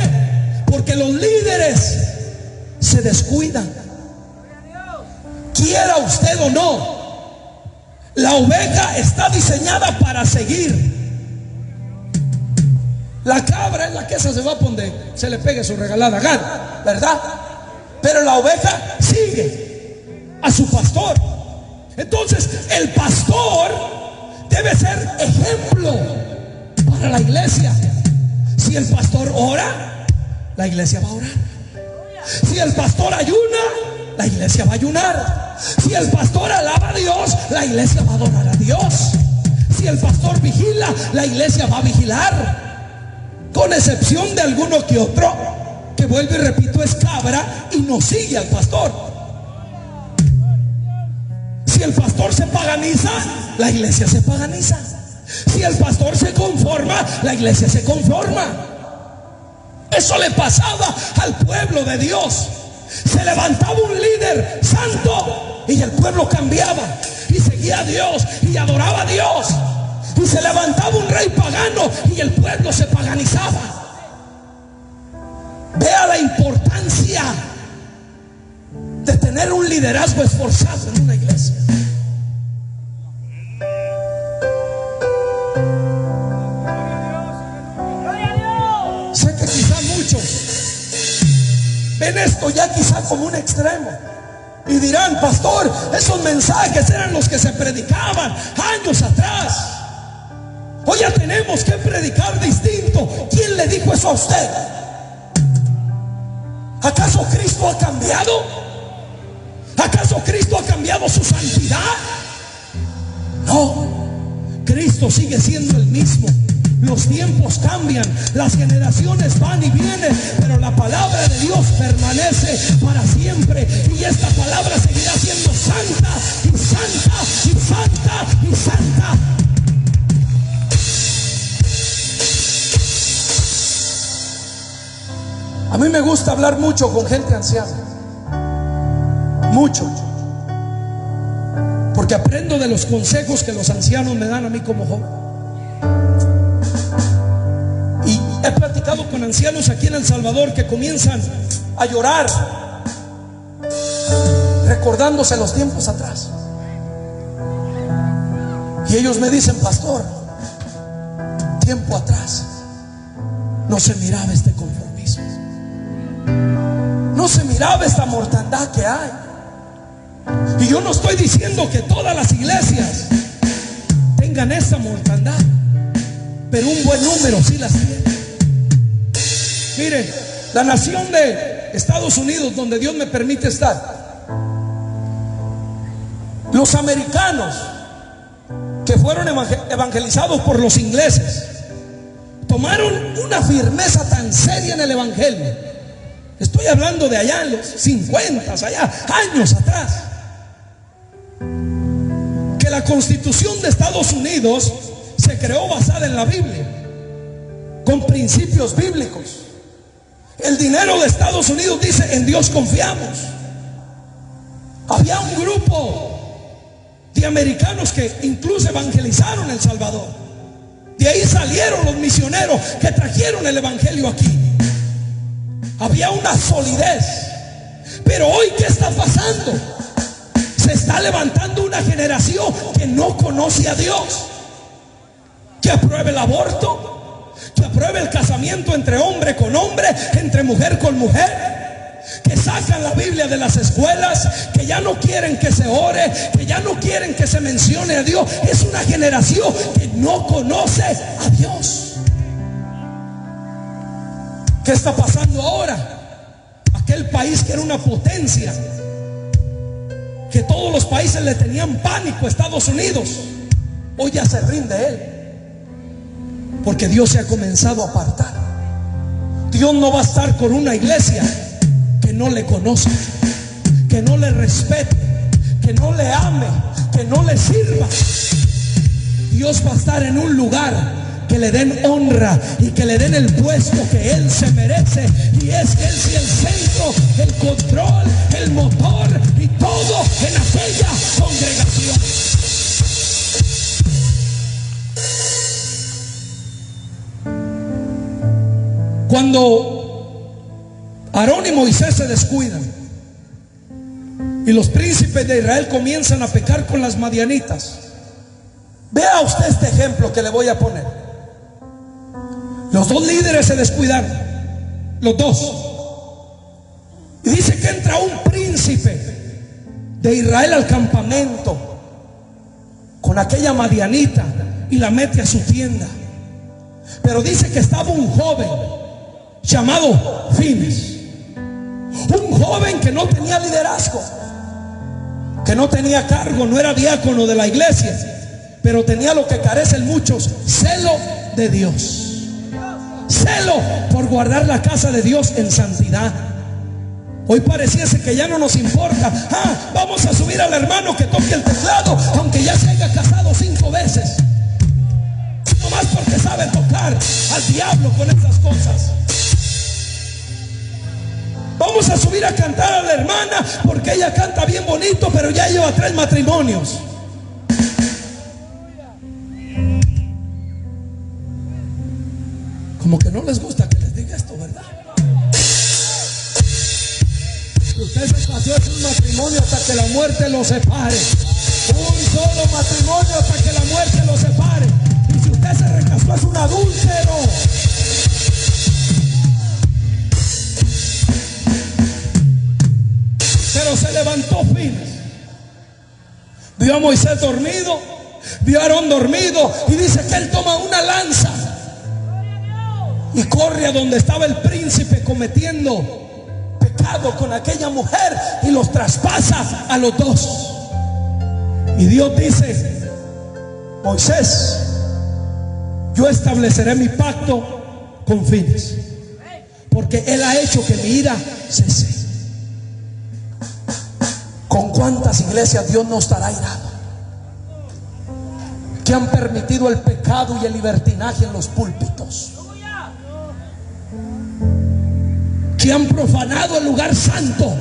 Porque los líderes se descuidan. Quiera usted o no, la oveja está diseñada para seguir. La cabra es la que esa se va a poner, se le pegue su regalada gana, ¿verdad? Pero la oveja sigue a su pastor. Entonces el pastor debe ser ejemplo para la iglesia. Si el pastor ora, la iglesia va a orar. Si el pastor ayuna, la iglesia va a ayunar. Si el pastor alaba a Dios, la iglesia va a adorar a Dios. Si el pastor vigila, la iglesia va a vigilar. Con excepción de alguno que otro, que vuelvo y repito, es cabra y no sigue al pastor. Si el pastor se paganiza, la iglesia se paganiza. Si el pastor se conforma, la iglesia se conforma. Eso le pasaba al pueblo de Dios. Se levantaba un líder santo y el pueblo cambiaba y seguía a Dios y adoraba a Dios. Y se levantaba un rey pagano y el pueblo se paganizaba. Vea la importancia de tener un liderazgo esforzado en una iglesia. Sé que quizá muchos ven esto ya quizá como un extremo y dirán: pastor, esos mensajes eran los que se predicaban años atrás. Hoy ya tenemos que predicar distinto. ¿Quién le dijo eso a usted? ¿Acaso Cristo ha cambiado? ¿Acaso Cristo ha cambiado su santidad? No, Cristo sigue siendo el mismo. Los tiempos cambian, las generaciones van y vienen, pero la palabra de Dios permanece para siempre. Y esta palabra seguirá siendo santa y santa y santa y santa. A mí me gusta hablar mucho con gente anciana, mucho, porque aprendo de los consejos que los ancianos me dan a mí como joven. Y he platicado con ancianos aquí en El Salvador que comienzan a llorar recordándose los tiempos atrás. Y ellos me dicen: pastor, tiempo atrás no se miraba este conformismo, no se miraba esta mortandad que hay. Y yo no estoy diciendo que todas las iglesias tengan esta mortandad, pero un buen número sí las tiene. Miren, la nación de Estados Unidos, donde Dios me permite estar, los americanos que fueron evangelizados por los ingleses tomaron una firmeza tan seria en el evangelio. Estoy hablando de allá en los 50, allá años atrás, que la Constitución de Estados Unidos se creó basada en la Biblia, con principios bíblicos. El dinero de Estados Unidos dice: en Dios confiamos. Había un grupo de americanos que incluso evangelizaron El Salvador. De ahí salieron los misioneros que trajeron el evangelio aquí. Había una solidez. Pero hoy, ¿qué está pasando? Se está levantando una generación que no conoce a Dios, que aprueba el aborto, que aprueba el casamiento entre hombre con hombre, entre mujer con mujer, que sacan la Biblia de las escuelas, que ya no quieren que se ore, que ya no quieren que se mencione a Dios. Es una generación que no conoce a Dios. ¿Qué está pasando ahora? Aquel país que era una potencia, que todos los países le tenían pánico a Estados Unidos, hoy ya se rinde él, porque Dios se ha comenzado a apartar. Dios no va a estar con una iglesia que no le conozca, que no le respete, que no le ame, que no le sirva. Dios va a estar en un lugar que le den honra y que le den el puesto que Él se merece. Y es Él sí el centro, el control, el motor y todo en aquella congregación. Cuando Aarón y Moisés se descuidan y los príncipes de Israel comienzan a pecar con las madianitas, vea usted este ejemplo que le voy a poner. Los dos líderes se descuidaron, los dos. Y dice que entra un príncipe de Israel al campamento con aquella madianita y la mete a su tienda. Pero dice que estaba un joven llamado Fines, un joven que no tenía liderazgo, que no tenía cargo, no era diácono de la iglesia, pero tenía lo que carecen muchos: celo de Dios, celo por guardar la casa de Dios en santidad. Hoy pareciese que ya no nos importa. Vamos a subir al hermano que toque el teclado, aunque ya se haya casado 5 veces, nomás porque sabe tocar al diablo con esas cosas. Vamos a subir a cantar a la hermana porque ella canta bien bonito, pero ya lleva 3 matrimonios. Como que no les gusta que les diga esto, ¿verdad? Usted se casó en un matrimonio hasta que la muerte lo separe. Un solo matrimonio hasta que la muerte lo separe. Y si usted se recasó es un adúltero. Pero se levantó Fines. Vio a Moisés dormido, vio a Aarón dormido, y dice que él toma una lanza y corre a donde estaba el príncipe cometiendo pecado con aquella mujer y los traspasa a los dos. Y Dios dice: Moisés, yo estableceré mi pacto con Fines, porque él ha hecho que mi ira cese. ¿Con cuántas iglesias Dios no estará irado? Que han permitido el pecado y el libertinaje en los púlpitos, que han profanado el lugar santo,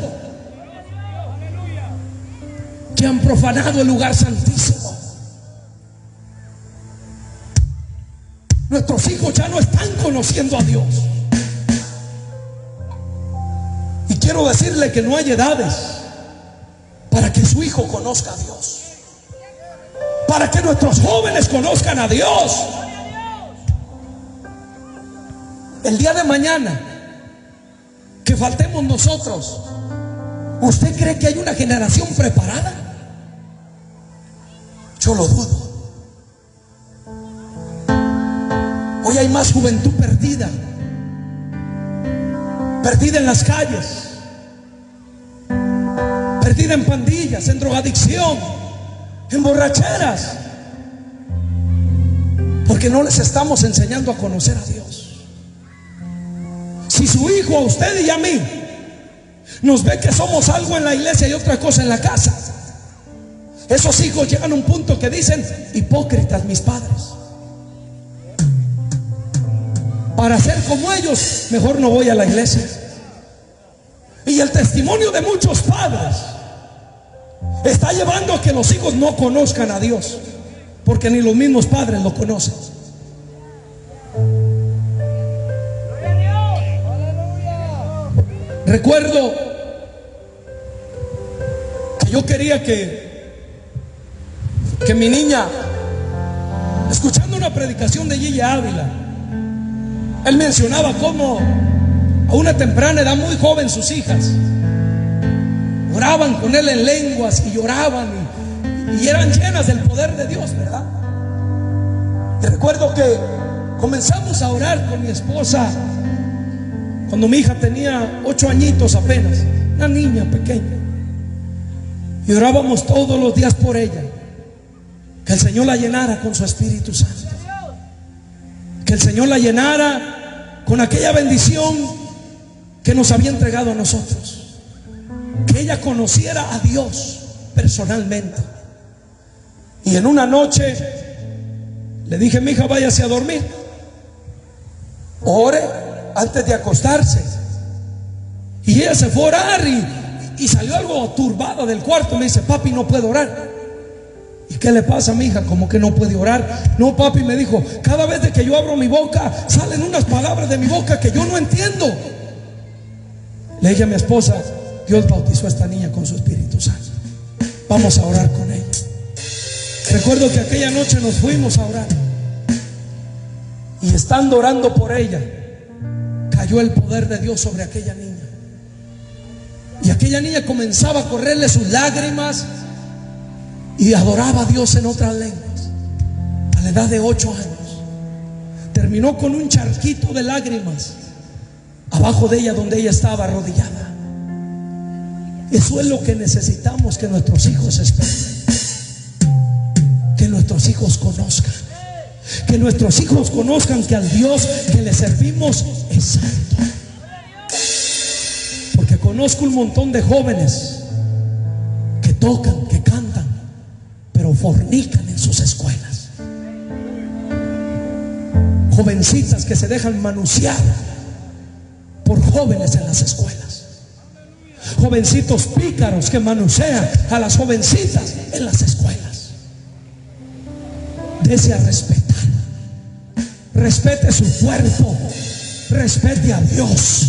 que han profanado el lugar santísimo. Nuestros hijos ya no están conociendo a Dios. Y quiero decirle que no hay edades para que su hijo conozca a Dios, para que nuestros jóvenes conozcan a Dios. El día de mañana que faltemos nosotros, ¿usted cree que hay una generación preparada? Yo lo dudo. Hoy hay más juventud perdida, perdida en las calles, perdida en pandillas, en drogadicción, en borracheras, porque no les estamos enseñando a conocer a Dios. Si su hijo, a usted y a mí, nos ve que somos algo en la iglesia y otra cosa en la casa, esos hijos llegan a un punto que dicen: hipócritas mis padres. Para ser como ellos, mejor no voy a la iglesia. Y el testimonio de muchos padres está llevando a que los hijos no conozcan a Dios, porque ni los mismos padres lo conocen. Recuerdo que yo quería que mi niña, escuchando una predicación de Gilla Ávila, él mencionaba cómo a una temprana edad, muy joven, sus hijas oraban con él en lenguas y lloraban y eran llenas del poder de Dios, ¿verdad? Y recuerdo que comenzamos a orar con mi esposa cuando mi hija tenía 8 añitos apenas, una niña pequeña, y orábamos todos los días por ella, que el Señor la llenara con su Espíritu Santo, que el Señor la llenara con aquella bendición que nos había entregado a nosotros, que ella conociera a Dios personalmente. Y en una noche le dije: mi hija, váyase a dormir, ore antes de acostarse. Y ella se fue a orar y salió algo turbada del cuarto. Me dice: papi, no puedo orar. ¿Y qué le pasa a mi hija? ¿Cómo que no puede orar? No, papi, me dijo, cada vez de que yo abro mi boca salen unas palabras de mi boca que yo no entiendo. Le dije a mi esposa: Dios bautizó a esta niña con su Espíritu Santo, vamos a orar con ella. Recuerdo que aquella noche nos fuimos a orar, y estando orando por ella, cayó el poder de Dios sobre aquella niña. Y aquella niña comenzaba a correrle sus lágrimas y adoraba a Dios en otras lenguas a la edad de 8 años. Terminó con un charquito de lágrimas abajo de ella, donde ella estaba arrodillada. Eso es lo que necesitamos que nuestros hijos expresen, que nuestros hijos conozcan, que nuestros hijos conozcan que al Dios que le servimos es santo. Porque conozco un montón de jóvenes que tocan, que cantan, pero fornican en sus escuelas. Jovencitas que se dejan manusear por jóvenes en las escuelas. jovencitos pícaros que manosean a las jovencitas en las escuelas. Dese a respetar. Respete su cuerpo. Respete a Dios.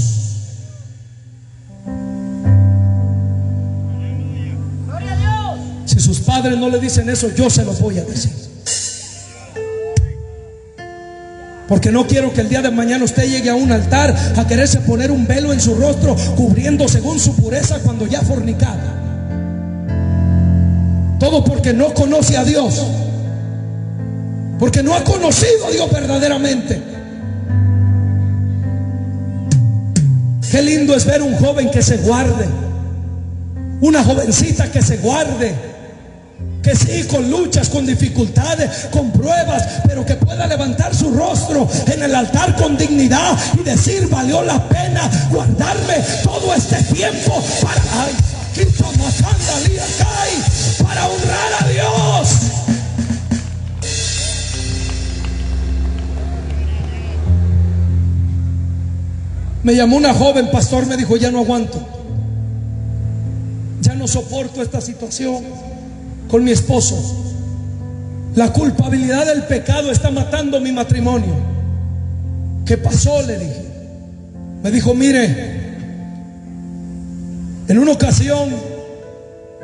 Gloria a Dios. Si sus padres no le dicen eso, yo se los voy a decir. Porque no quiero que el día de mañana usted llegue a un altar a quererse poner un velo en su rostro, cubriendo según su pureza cuando ya fornicada. Todo porque no conoce a Dios, porque no ha conocido a Dios verdaderamente. Qué lindo es ver un joven que se guarde, una jovencita que se guarde, que sí, con luchas, con dificultades, con pruebas, pero que pueda levantar su rostro en el altar con dignidad y decir: valió la pena guardarme todo este tiempo para honrar a Dios. Me llamó una joven, pastor, me dijo: ya no aguanto, ya no soporto esta situación con mi esposo. La culpabilidad del pecado está matando mi matrimonio. ¿Qué pasó?, le dije. Me dijo: mire, en una ocasión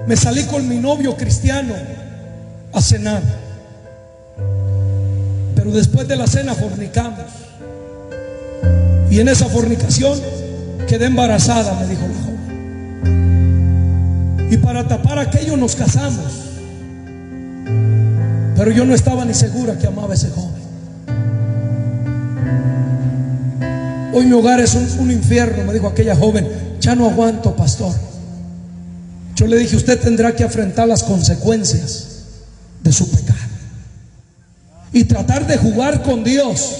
me salí con mi novio cristiano a cenar, pero después de la cena fornicamos, y en esa fornicación quedé embarazada, me dijo la joven, y para tapar aquello nos casamos. Pero yo no estaba ni segura que amaba a ese joven. Hoy mi hogar es un infierno, me dijo aquella joven. Ya no aguanto, pastor. Yo le dije: usted tendrá que afrontar las consecuencias de su pecado. Y tratar de jugar con Dios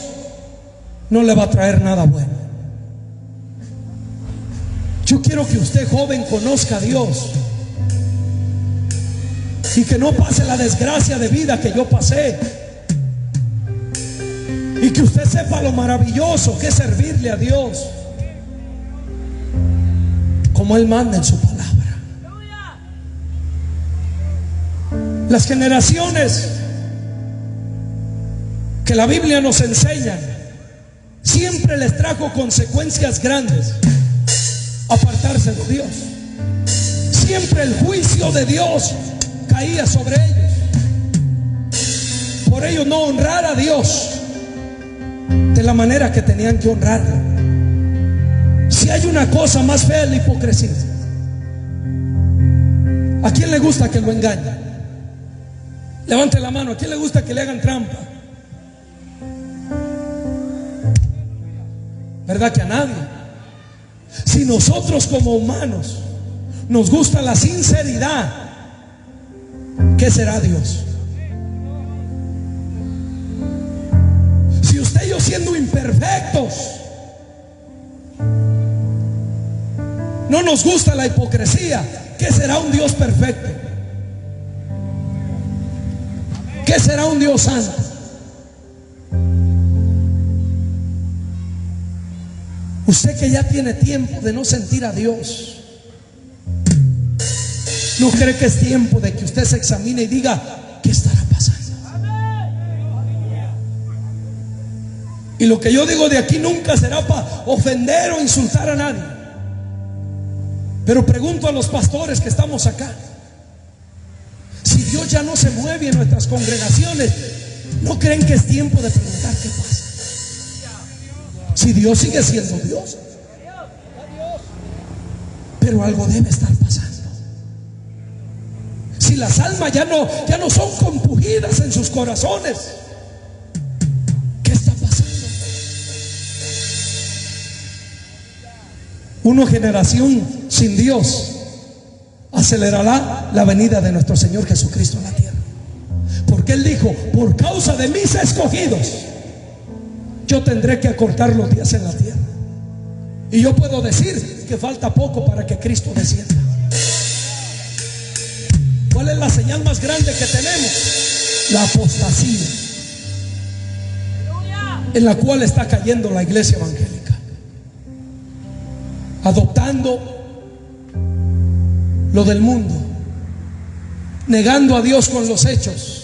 no le va a traer nada bueno. Yo quiero que usted, joven, conozca a Dios y que no pase la desgracia de vida que yo pasé, y que usted sepa lo maravilloso que es servirle a Dios como Él manda en su palabra. Las generaciones que la Biblia nos enseña siempre les trajo consecuencias grandes apartarse de Dios. Siempre el juicio de Dios caía sobre ellos por ellos no honrar a Dios de la manera que tenían que honrarlo. Si hay una cosa más fea, es la hipocresía. ¿A quién le gusta que lo engañen? Levante la mano. ¿A quién le gusta que le hagan trampa? ¿Verdad que a nadie? Si nosotros como humanos nos gusta la sinceridad, ¿qué será Dios? Si usted y yo, siendo imperfectos, no nos gusta la hipocresía, ¿qué será un Dios perfecto? ¿Qué será un Dios santo? Usted que ya tiene tiempo de no sentir a Dios, ¿no cree que es tiempo de que usted se examine y diga: ¿qué estará pasando? Y lo que yo digo de aquí nunca será para ofender o insultar a nadie, pero pregunto a los pastores que estamos acá: si Dios ya no se mueve en nuestras congregaciones, ¿no creen que es tiempo de preguntar qué pasa? Si Dios sigue siendo Dios, pero algo debe estar pasando. Si las almas ya no son compungidas en sus corazones, ¿qué está pasando? Una generación sin Dios acelerará la venida de nuestro Señor Jesucristo a la tierra, porque Él dijo: por causa de mis escogidos yo tendré que acortar los días en la tierra. Y yo puedo decir que falta poco para que Cristo descienda. ¿Cuál es la señal más grande que tenemos? La apostasía en la cual está cayendo la iglesia evangélica, adoptando lo del mundo, negando a Dios con los hechos,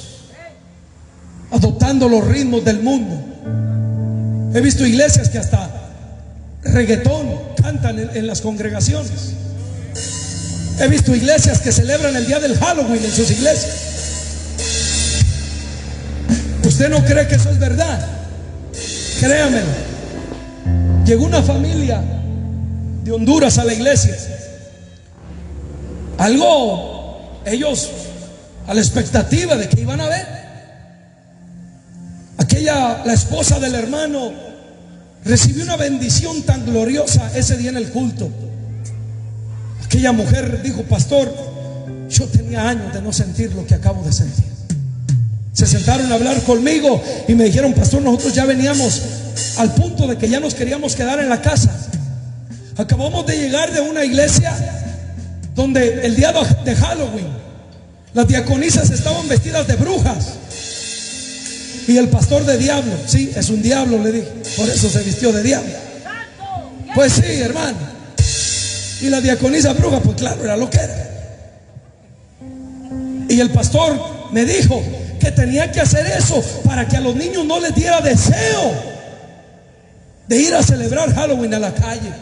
adoptando los ritmos del mundo. He visto iglesias que hasta reggaetón cantan en las congregaciones. He visto iglesias que celebran el día del Halloween en sus iglesias. ¿Usted no cree que eso es verdad? Créamelo. Llegó una familia de Honduras a la iglesia. Algo, ellos a la expectativa de que iban a ver. La esposa del hermano, recibió una bendición tan gloriosa ese día en el culto. Aquella mujer dijo: pastor, yo tenía años de no sentir lo que acabo de sentir. Se sentaron a hablar conmigo y me dijeron: pastor, nosotros ya veníamos al punto de que ya nos queríamos quedar en la casa. Acabamos de llegar de una iglesia donde el día de Halloween las diaconisas estaban vestidas de brujas y el pastor de diablo. Sí, es un diablo, le dije, por eso se vistió de diablo. Pues sí, hermano. Y la diaconisa bruja, pues claro, era lo que era. Y el pastor me dijo que tenía que hacer eso para que a los niños no les diera deseo de ir a celebrar Halloween a la calle.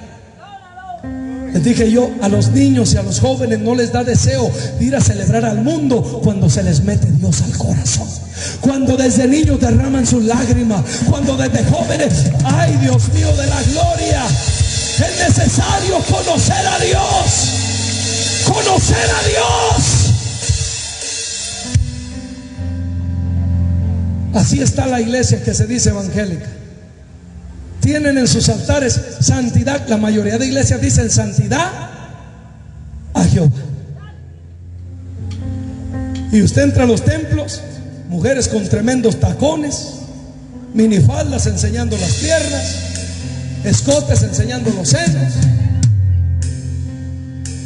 Les dije yo: a los niños y a los jóvenes no les da deseo de ir a celebrar al mundo cuando se les mete Dios al corazón, cuando desde niños derraman sus lágrimas, cuando desde jóvenes, ay Dios mío de la gloria, es necesario conocer a Dios, conocer a Dios. Así está la iglesia que se dice evangélica. Tienen en sus altares santidad. La mayoría de iglesias dicen santidad a Jehová. Y usted entra a los templos, mujeres con tremendos tacones, minifaldas enseñando las piernas, escotes enseñando los senos,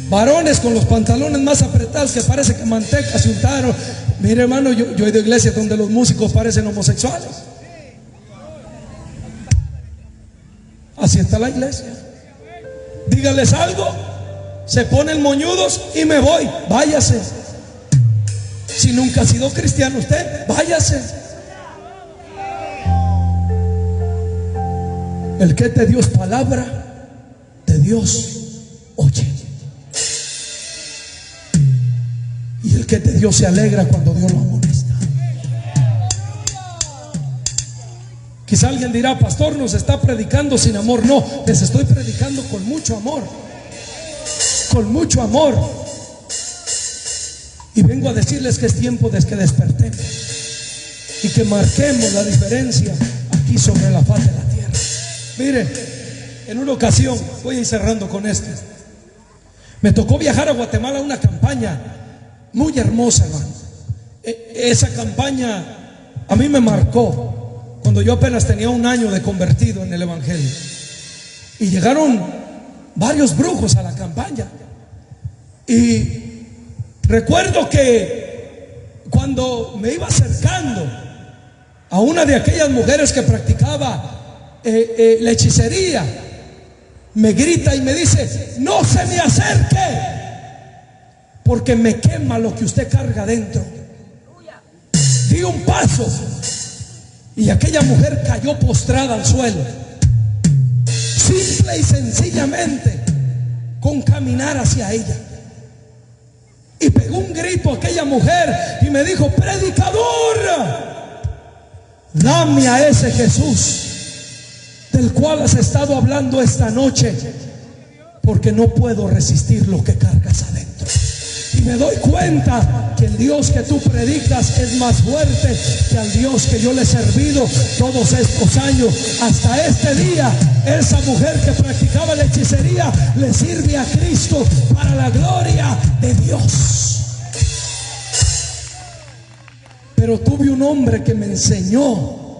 varones con los pantalones más apretados que parece que manteca se untaron. Mire, hermano, yo he ido a iglesias donde los músicos parecen homosexuales. Así está la iglesia. Dígales algo, se ponen moñudos y me voy. Váyase. Si nunca ha sido cristiano usted, váyase. El que te dio es palabra de Dios, oye. Y el que te dio se alegra cuando Dios lo amonesta. Quizá alguien dirá: pastor, nos está predicando sin amor. No, les estoy predicando con mucho amor, con mucho amor. Y vengo a decirles que es tiempo de que despertemos y que marquemos la diferencia aquí sobre la faz de la tierra. Mire, en una ocasión, voy a ir cerrando con esto, me tocó viajar a Guatemala a una campaña muy hermosa, hermano. Esa campaña a mí me marcó cuando yo apenas tenía un año de convertido en el evangelio. Y llegaron varios brujos a la campaña. Y recuerdo que cuando me iba acercando a una de aquellas mujeres que practicaba la hechicería, me grita y me dice: no se me acerque, porque me quema lo que usted carga dentro. Di un paso y aquella mujer cayó postrada al suelo. Simple y sencillamente con caminar hacia ella. Y pegó un grito aquella mujer y me dijo: predicador, dame a ese Jesús del cual has estado hablando esta noche, porque no puedo resistir lo que cargas adentro. Y me doy cuenta que el Dios que tú predicas es más fuerte que al Dios que yo le he servido todos estos años. Hasta este día, esa mujer que practicaba la hechicería le sirve a Cristo para la gloria de Dios. Pero tuve un hombre que me enseñó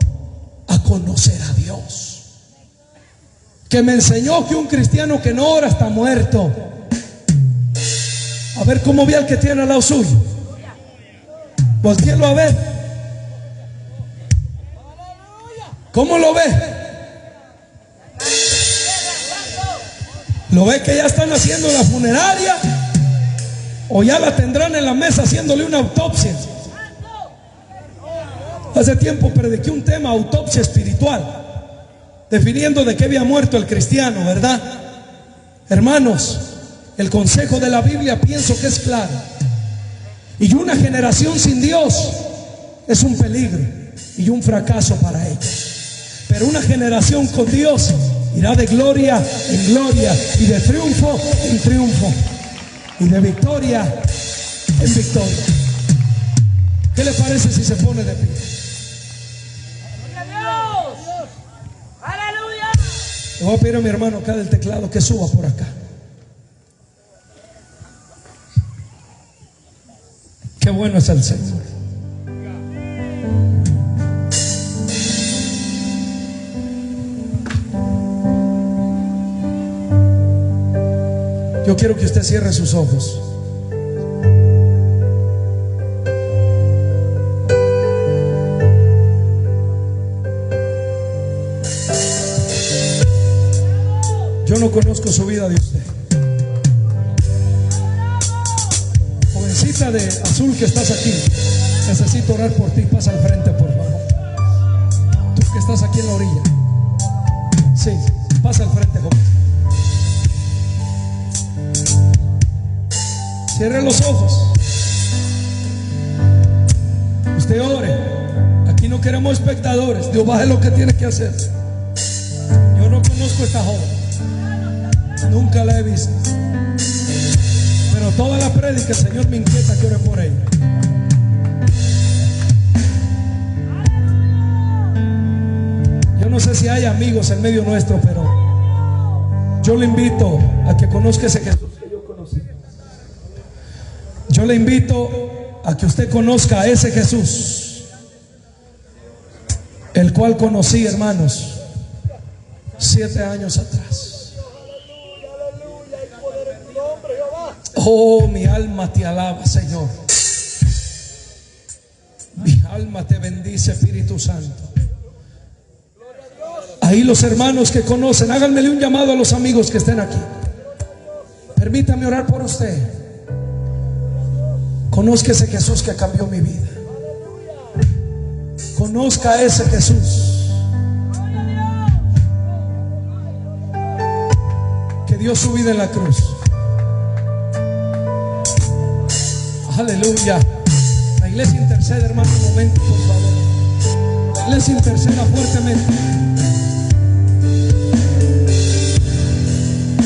a conocer a Dios, que me enseñó que un cristiano que no ora está muerto. A ver cómo ve al que tiene al lado suyo. Voltéelo a ver. ¿Cómo lo ve? ¿Lo ve que ya están haciendo la funeraria? o ya la tendrán en la mesa haciéndole una autopsia. Hace tiempo prediqué un tema, autopsia espiritual, definiendo de qué había muerto el cristiano, ¿verdad? Hermanos, el consejo de la Biblia pienso que es claro. Y una generación sin Dios es un peligro y un fracaso para ellos. Pero una generación con Dios irá de gloria en gloria y de triunfo en triunfo y de victoria en victoria. ¿Qué le parece si se pone de pie? ¡Aleluya! Le voy a pedir a mi hermano acá del teclado que suba por acá. Qué bueno es el Señor. Yo quiero que usted cierre sus ojos. Yo no conozco su vida de usted. Jovencita de azul que estás aquí, necesito orar por ti. Pasa al frente, por favor. Tú que estás aquí en la orilla. Sí, pasa al frente, joven. Cierre los ojos. Usted ore. Aquí no queremos espectadores. Dios baje lo que tiene que hacer. Yo no conozco a esta joven. Nunca la he visto. Pero toda la prédica el Señor me inquieta que ore por ella. Yo no sé si hay amigos en medio nuestro, pero yo le invito a que conozca ese Jesús que yo conocí. Yo le invito a que usted conozca a ese Jesús, el cual conocí, hermanos, 7 años atrás. Oh, mi alma te alaba, Señor. Mi alma te bendice, Espíritu Santo. Ahí los hermanos que conocen, háganmele un llamado a los amigos que estén aquí. Permítame orar por usted. Conozca ese Jesús que cambió mi vida. Conozca a ese Jesús que dio su vida en la cruz. Aleluya. La iglesia intercede, hermano, un momento, por favor. La iglesia interceda fuertemente.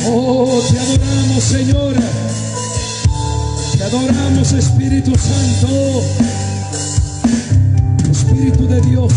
Oh, te adoramos, Señor. Te adoramos, Espíritu Santo. Espíritu de Dios.